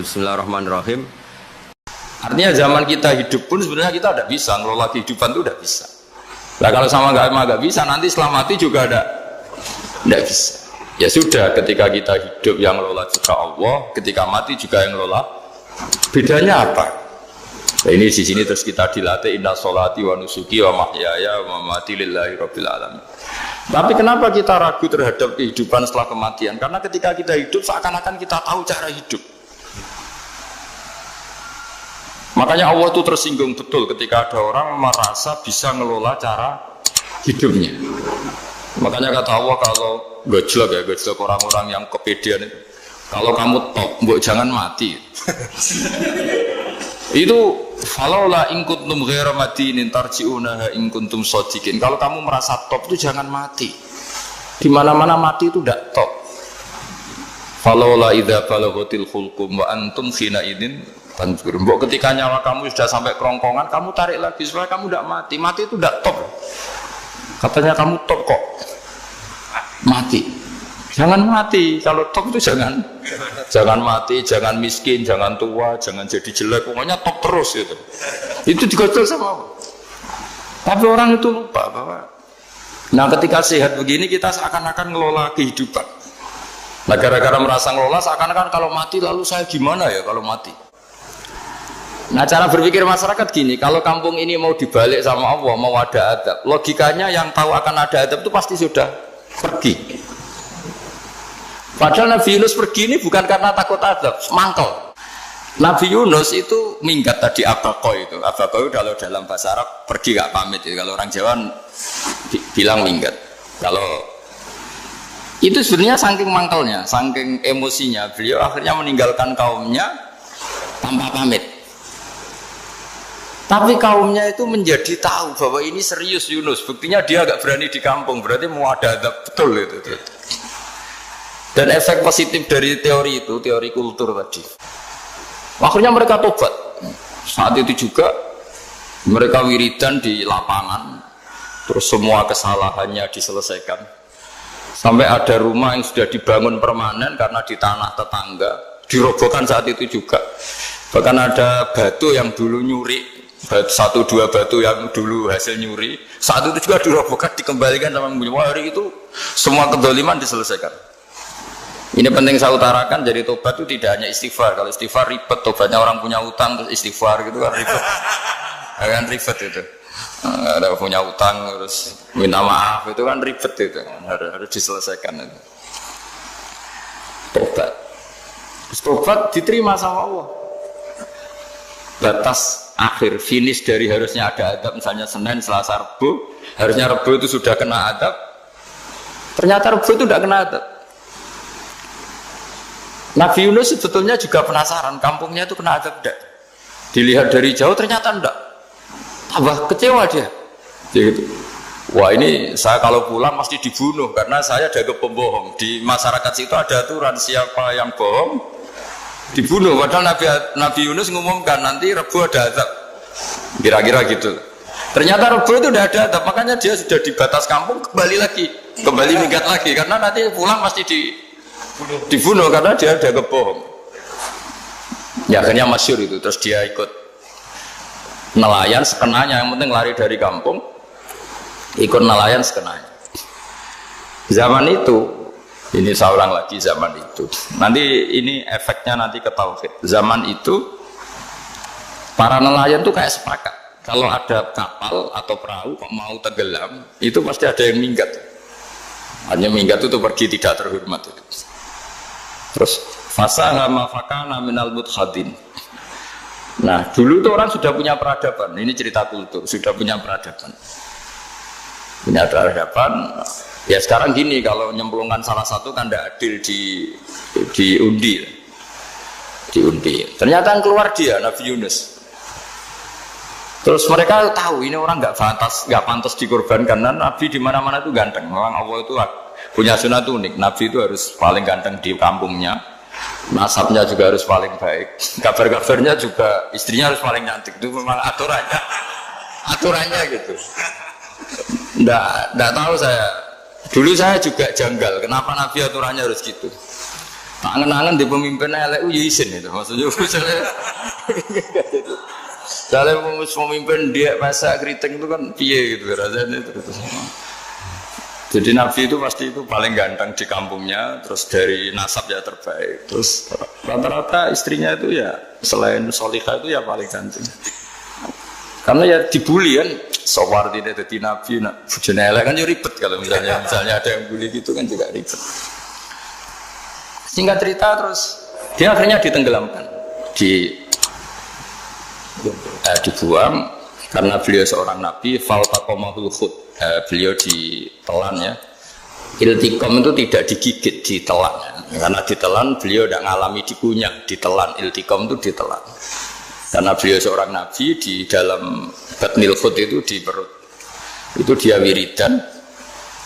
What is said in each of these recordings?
Bismillahirrahmanirrahim. Artinya zaman kita hidup pun sebenarnya kita tidak bisa ngelola kehidupan itu, tidak bisa. Nah kalau sama nggak bisa, nanti setelah mati juga tidak bisa. Ya sudah, ketika kita hidup yang ngelola juga Allah, ketika mati juga yang ngelola. Bedanya apa? Nah, ini di sini terus kita dilatih inna sholati wa nusuki wa mahyaya wa mamati lillahi rabbil alamin. Tapi kenapa kita ragu terhadap kehidupan setelah kematian? Karena ketika kita hidup seakan-akan kita tahu cara hidup. Makanya Allah itu tersinggung betul ketika ada orang merasa bisa ngelola cara hidupnya. Makanya kata Allah, kalau gojlok orang-orang yang kepedean itu, kalau kamu top, mbok jangan mati. Itu falaula in kuntum ghairu madinin tarji'unaha in kuntum shadiqin. Kalau kamu merasa top itu jangan mati. Di mana-mana mati itu tidak top. Falaula idza balaghatil khulqum wa antum khina idin tanzur. Mbok ketika nyawa kamu sudah sampai kerongkongan, kamu tarik lagi supaya kamu tidak mati. Mati itu tidak top. Katanya kamu top kok. Mati. Jangan mati. Kalau top itu jangan mati, jangan miskin, jangan tua, jangan jadi jelek. Pokoknya top terus gitu. Itu digocol sama Allah. Tapi orang itu lupa bahwa nah ketika sehat begini kita seakan-akan ngelola kehidupan. Nah gara-gara merasa ngelola seakan-akan kalau mati lalu saya gimana ya kalau mati. Nah cara berpikir masyarakat gini, kalau kampung ini mau dibalik sama Allah, mau ada adab, logikanya yang tahu akan ada adab itu pasti sudah pergi. Padahal Nabi Yunus pergi ini bukan karena takut adab, mangkel. Nabi Yunus itu minggat tadi abaqo itu. Abaqo itu kalau dalam bahasa Arab pergi gak pamit itu. Kalau orang Jawa bilang minggat. Kalau itu sebenarnya saking mangkelnya, saking emosinya, beliau akhirnya meninggalkan kaumnya tanpa pamit. Tapi kaumnya itu menjadi tahu bahwa ini serius Yunus. Buktinya dia agak berani di kampung. Berarti mau ada adab betul itu. Dan efek positif dari teori itu, teori kultur tadi. Akhirnya mereka tobat. Saat itu juga mereka wiridan di lapangan. Terus semua kesalahannya diselesaikan. Sampai ada rumah yang sudah dibangun permanen karena di tanah tetangga. Dirobohkan saat itu juga. Bahkan ada batu yang dulu nyuri. Satu dua batu yang dulu hasil nyuri, saat itu juga dirobohkan, dikembalikan sama penghuni. Wah, hari itu semua kedoliman diselesaikan. Ini penting saya utarakan, jadi tobat itu tidak hanya istighfar. Kalau istighfar ribet, tobatnya orang punya utang terus istighfar gitu kan ribet. Kan ribet itu. Ada punya utang terus minta maaf itu kan ribet itu. Harus diselesaikan itu. Tobat. Tobat diterima sama Allah. Batas akhir finish dari harusnya ada adab, misalnya Senin, Selasa, Rabu, harusnya Rabu itu sudah kena adab, ternyata Rabu itu tidak kena adab. Nabi Yunus sebetulnya juga penasaran kampungnya itu kena adab tidak, dilihat dari jauh ternyata tidak, tambah kecewa dia gitu. Wah ini saya kalau pulang pasti dibunuh karena saya dianggap pembohong. Di masyarakat situ ada aturan siapa yang bohong dibunuh. Padahal Nabi Yunus ngumumkan nanti Rebu ada azab, kira-kira gitu. Ternyata Rebu itu udah ada azab, makanya dia sudah di batas kampung kembali minggat lagi karena nanti pulang pasti dibunuh karena dia ada kebohong. Ya akhirnya masyhur itu, terus dia ikut nelayan sekenanya, yang penting lari dari kampung, ikut nelayan sekenanya. Zaman itu ini saya ulang lagi, zaman itu nanti ini efeknya nanti ke tauhid. Zaman itu para nelayan tuh kayak sepakat kalau ada kapal atau perahu kok mau tenggelam itu pasti ada yang minggat. Hanya minggat itu pergi tidak terhormat itu. Terus fasahama fakana minal mudkhadin. Nah dulu tuh orang sudah punya peradaban. Ini cerita kultur, sudah punya peradaban. Ya sekarang gini, kalau nyemplungkan salah satu kan tidak adil diundi. Ternyata yang keluar dia Nabi Yunus. Terus mereka tahu ini orang nggak pantas dikorbankan. Dan Nabi di mana-mana itu ganteng. Memang Allah itu punya sunat unik. Nabi itu harus paling ganteng di kampungnya. Nasabnya juga harus paling baik. Kabar-kabarnya juga istrinya harus paling cantik. Itu memang aturannya gitu. Nggak tahu saya Dulu saya juga janggal, kenapa Nabi aturannya harus gitu? Tak angen-angen di pemimpin elek izin itu, maksudnya misalnya pemimpin dia masak keriting itu kan piye gitu rasanya itu. Jadi Nabi itu pasti itu paling ganteng di kampungnya, terus dari nasab ya terbaik, terus rata-rata istrinya itu ya selain solihah itu ya paling ganteng. Karena ya dibully kan, sawar tidak jadi Nabi, nak bujone elek kan ya ribet kalau misalnya ada yang bully gitu kan juga ribet. Singkat cerita terus dia akhirnya ditenggelamkan, dibuang karena beliau seorang nabi. Faltaqamahul khut, beliau ditelan ya. Iltiqam itu tidak digigit, ditelan ya. Karena ditelan beliau tidak ngalami dikunyah, ditelan. Iltiqam itu ditelan. Karena beliau seorang nabi, di dalam batnil khut itu di perut itu dia wiridan,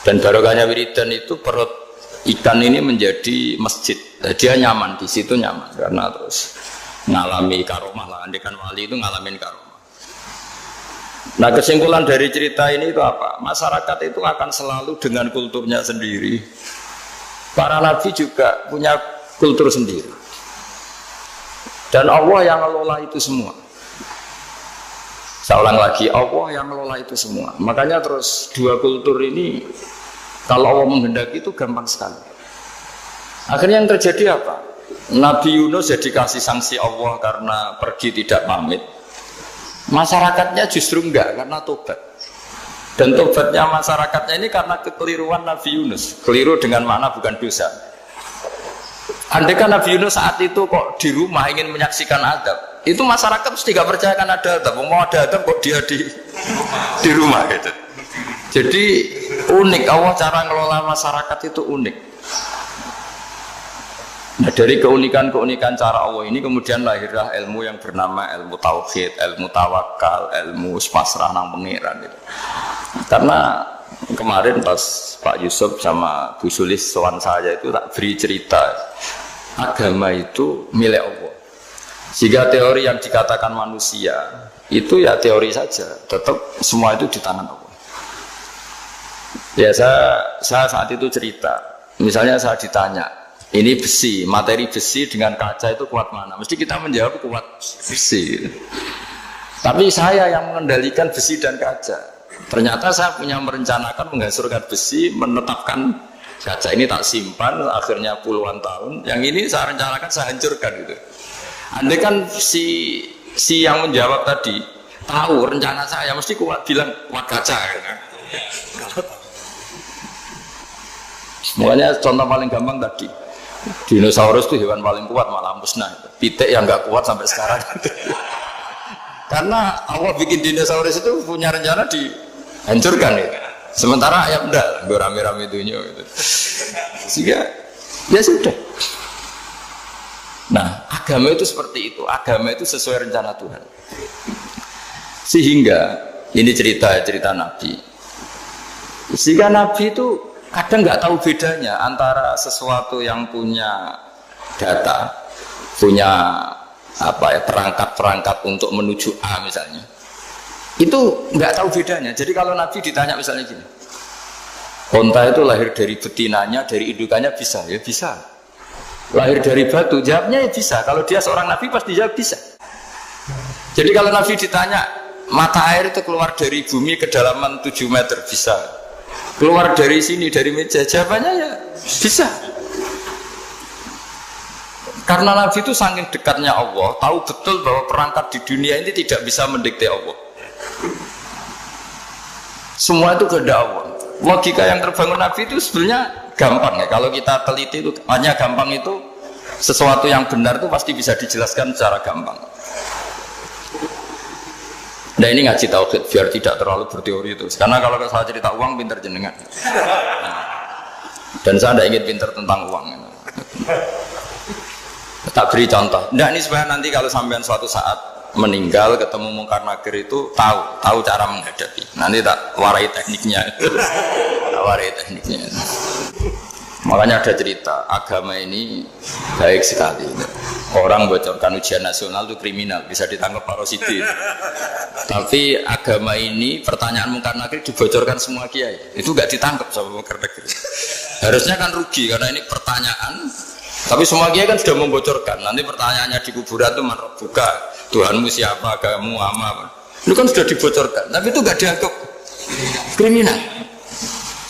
dan barokahnya wiridan itu perut ikan ini menjadi masjid. Dia nyaman di situ, nyaman karena terus ngalami karomah lah. Andekan wali itu ngalamin karomah. Nah, kesimpulan dari cerita ini itu apa? Masyarakat itu akan selalu dengan kulturnya sendiri. Para nabi juga punya kultur sendiri. Dan Allah yang ngelola itu semua. Saya ulang lagi, Allah yang ngelola itu semua. Makanya terus dua kultur ini kalau Allah menghendaki itu gampang sekali. Akhirnya yang terjadi apa? Nabi Yunus jadi kasih sanksi Allah karena pergi tidak pamit. Masyarakatnya justru enggak, karena tobat. Dan tobatnya masyarakatnya ini karena kekeliruan Nabi Yunus. Keliru dengan makna bukan dosa. Andai kan Nabi Yunus saat itu kok di rumah ingin menyaksikan adab, itu masyarakat mesti tidak percaya kan ada adab. Mau ada adab kok dia di rumah gitu. Jadi unik, Allah cara ngelola masyarakat itu unik. Nah, dari keunikan-keunikan cara Allah ini kemudian lahirlah ilmu yang bernama ilmu tauhid, ilmu tawakal, ilmu pasrah nang pangeran gitu. Karena kemarin pas Pak Yusuf sama Bu Sulis soal saya itu tak beri cerita agama itu milik Allah. Sehingga teori yang dikatakan manusia itu ya teori saja, tetap semua itu di tangan Allah. Ya saya saat itu cerita, misalnya saya ditanya, ini besi, materi besi dengan kaca itu kuat mana? Mesti kita menjawab kuat besi. Tapi saya yang mengendalikan besi dan kaca. Ternyata saya punya merencanakan menghancurkan besi, menetapkan kaca ini tak simpan, akhirnya puluhan tahun. Yang ini saya rencanakan saya hancurkan gitu. Andai kan si yang menjawab tadi tahu rencana saya, mesti kuat bilang kuat kaca. Gitu. Semuanya contoh paling gampang tadi. Dinosaurus itu hewan paling kuat, malah musnah. Pitik yang nggak kuat sampai sekarang. Karena Allah bikin dinosaurus itu punya rencana dihancurkan ya. Sementara ayam enggak, gue rame-rame dunia gitu. Sehingga ya sudah. Nah, agama itu seperti itu. Agama itu sesuai rencana Tuhan. Sehingga ini cerita Nabi. Sehingga Nabi itu kadang nggak tahu bedanya antara sesuatu yang punya data, punya perangkat-perangkat untuk menuju A misalnya, itu nggak tahu bedanya. Jadi kalau Nabi ditanya misalnya gini, onta itu lahir dari betinanya, dari indukannya bisa, ya bisa. Lahir dari batu, jawabnya ya bisa. Kalau dia seorang Nabi pasti jawab bisa. Jadi kalau Nabi ditanya mata air itu keluar dari bumi kedalaman 7 meter, bisa. Keluar dari sini, dari meja, jawabannya ya bisa. Karena Nabi itu saking dekatnya Allah, tahu betul bahwa perangkat di dunia ini tidak bisa mendikte Allah. Semua itu kehendak Allah. Logika yang terbangun Nabi itu sebenarnya gampang ya. Kalau kita teliti itu hanya gampang, itu sesuatu yang benar itu pasti bisa dijelaskan secara gampang. Nah ini ngaji tauhid biar tidak terlalu berteori itu. Karena kalau saya cerita uang pinter jenengan. Dan saya tidak ingin pinter tentang uang. Tak beri contoh. Nah ini supaya nanti kalau sampean suatu saat meninggal ketemu mungkar nakir itu tahu cara menghadapi. Nanti tak warai tekniknya. Tak warai tekniknya. Makanya ada cerita, agama ini baik sekali. Orang bocorkan ujian nasional itu kriminal, bisa ditangkap Pak Rosidi. Tapi agama ini, pertanyaan Munkar Nakir dibocorkan semua kiai. Itu gak ditangkap sama Munkar Nakir. Harusnya kan rugi, karena ini pertanyaan. Tapi semua kiai kan sudah membocorkan. Nanti pertanyaannya di kuburan itu buka, Tuhanmu siapa, agamamu apa. Itu kan sudah dibocorkan, tapi itu gak dianggap kriminal.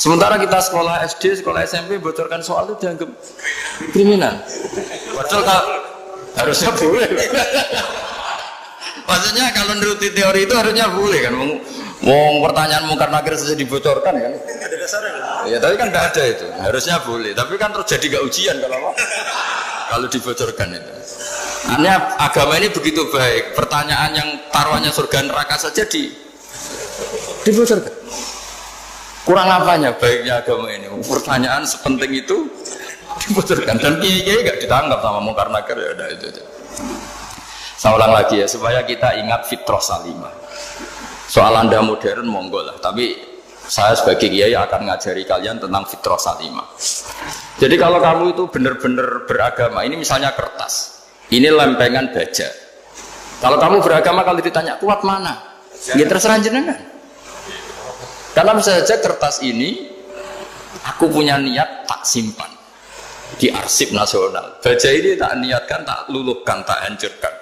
Sementara kita sekolah SD, sekolah SMP bocorkan soal itu dianggap kriminal. Padahal kalau harusnya boleh. Maksudnya kalau menuruti teori itu harusnya boleh kan. Mau pertanyaan Munkar Nakir saja dibocorkan kan. Ada dasarnya. Ya tapi kan tidak ada itu. Harusnya boleh. Tapi kan terjadi gak ujian kalau dibocorkan itu. Artinya agama ini begitu baik. Pertanyaan yang taruhannya surga neraka saja dibocorkan. Kurang apanya baiknya agama ini? Pertanyaan sepenting itu dibocorkan dan kiai-kiai gak ditangkap sama Munkar Nakir, ya udah itu aja. Saya ulang lagi ya supaya kita ingat fitrah salimah. Soal Anda modern monggo lah, tapi saya sebagai kiai akan ngajari kalian tentang fitrah salimah. Jadi kalau kamu itu benar-benar beragama, ini misalnya kertas, ini lempengan baja. Kalau kamu beragama kalau ditanya kuat mana? Ya terserah jenengan. Karena bisa saja kertas ini aku punya niat tak simpan di arsip nasional. Baja ini tak niatkan, tak luluhkan, tak hancurkan.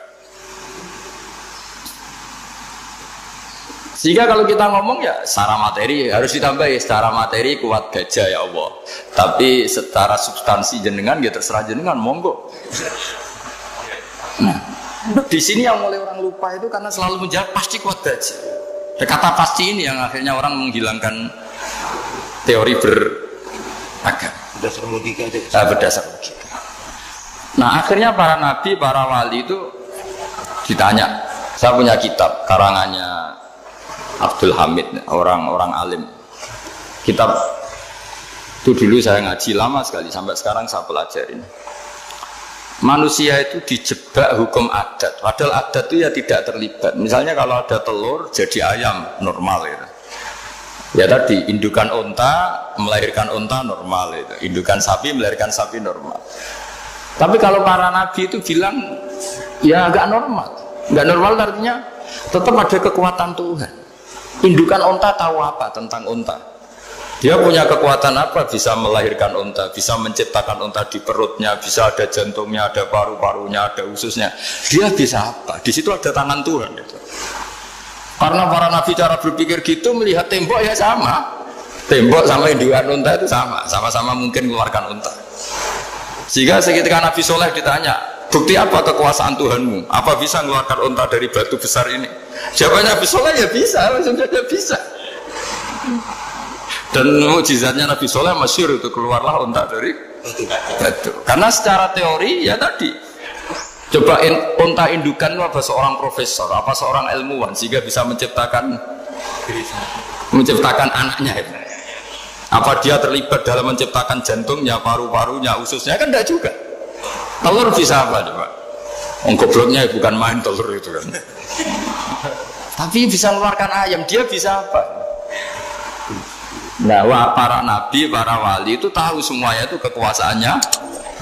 Sehingga kalau kita ngomong ya secara materi harus ditambahi, secara materi kuat gajah ya Allah. Tapi secara substansi jenengan ya terserah jenengan, monggo. Nah, di sini yang mulai orang lupa itu karena selalu menjawab pasti kuat gajah. Kata pasti ini yang akhirnya orang menghilangkan teori beragama. Berdasar logika itu. Berdasar logika. Nah akhirnya para nabi, para wali itu ditanya. Saya punya kitab karangannya Abdul Hamid, orang alim. Kitab itu dulu saya ngaji lama sekali, sampai sekarang saya pelajarin. Manusia itu dijebak hukum adat, padahal adat itu ya tidak terlibat. Misalnya kalau ada telur jadi ayam normal itu. Ya tadi indukan unta melahirkan unta normal itu, indukan sapi melahirkan sapi normal. Tapi kalau para nabi itu bilang ya nggak normal, nggak normal artinya tetap ada kekuatan Tuhan. Indukan unta tahu apa tentang unta? Dia punya kekuatan apa? Bisa melahirkan unta, bisa menciptakan unta di perutnya, bisa ada jantungnya, ada paru-parunya, ada ususnya. Dia bisa apa? Di situ ada tangan Tuhan. Gitu. Karena para nabi cara berpikir gitu, melihat tembok ya sama. Tembok sama indukan unta itu sama, sama-sama mungkin mengeluarkan unta. Sehingga seketika Nabi Soleh ditanya, bukti apa kekuasaan Tuhanmu? Apa bisa mengeluarkan unta dari batu besar ini? Jawabannya Nabi Soleh ya bisa, langsung saja bisa. Dan mukjizatnya Nabi Soleh masyhur itu keluarlah unta dari batu. Karena secara teori ya tadi coba unta indukan itu apa seorang profesor, apa seorang ilmuwan sehingga bisa menciptakan anaknya itu. Apa dia terlibat dalam menciptakan jantungnya, paru-parunya, ususnya kan tidak juga. Telur bisa apa coba? Gobloknya bukan main telur itu kan. Tapi bisa mengeluarkan ayam, dia bisa apa? Nah, para nabi, para wali itu tahu semuanya itu kekuasaannya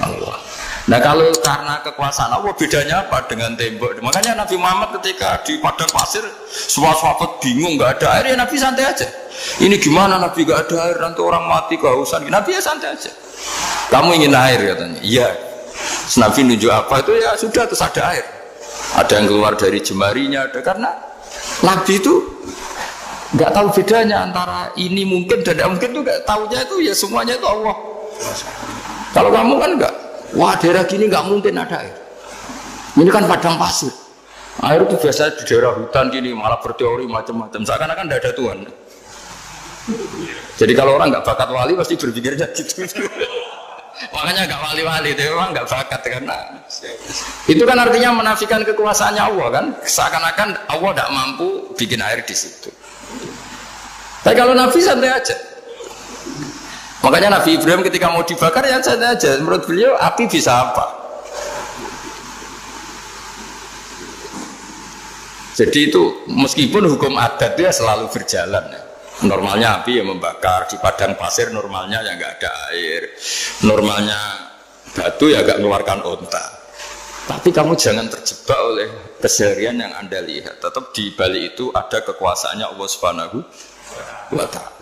Allah. Nah, kalau karena kekuasaan Allah bedanya apa dengan tembok? Makanya Nabi Muhammad ketika di padang pasir, semua sahabat bingung nggak ada air, ya Nabi santai aja. Ini gimana Nabi nggak ada air, nanti orang mati kehausan. Nabi ya santai aja. Kamu ingin air katanya? Iya. Nabi nunjuk apa itu ya sudah terus ada air. Ada yang keluar dari jemarinya, ada karena Nabi itu nggak tahu bedanya antara ini mungkin dan tidak mungkin, tuh nggak tahunya itu ya semuanya itu Allah. Kalau kamu kan nggak, wah daerah gini nggak mungkin ada air. Ini kan padang pasir. Air itu biasa di daerah hutan gini malah berteori macam-macam. Seakan-akan tidak ada Tuhan. Jadi kalau orang nggak bakat wali pasti berpikirnya gitu. Makanya nggak wali-wali itu orang nggak bakat karena itu kan artinya menafikan kekuasaannya Allah kan. Seakan-akan Allah tidak mampu bikin air di situ. Tapi kalau Nabi santai aja. Makanya Nabi Ibrahim ketika mau dibakar ya santai aja. Menurut beliau api bisa apa? Jadi itu meskipun hukum adat dia selalu berjalan. Normalnya api ya membakar, di padang pasir normalnya ya nggak ada air, normalnya batu ya nggak mengeluarkan onta. Tapi kamu jangan terjebak oleh keseharian yang Anda lihat. Tetap di balik itu ada kekuasaannya Allah Subhanahu wa Ta'ala.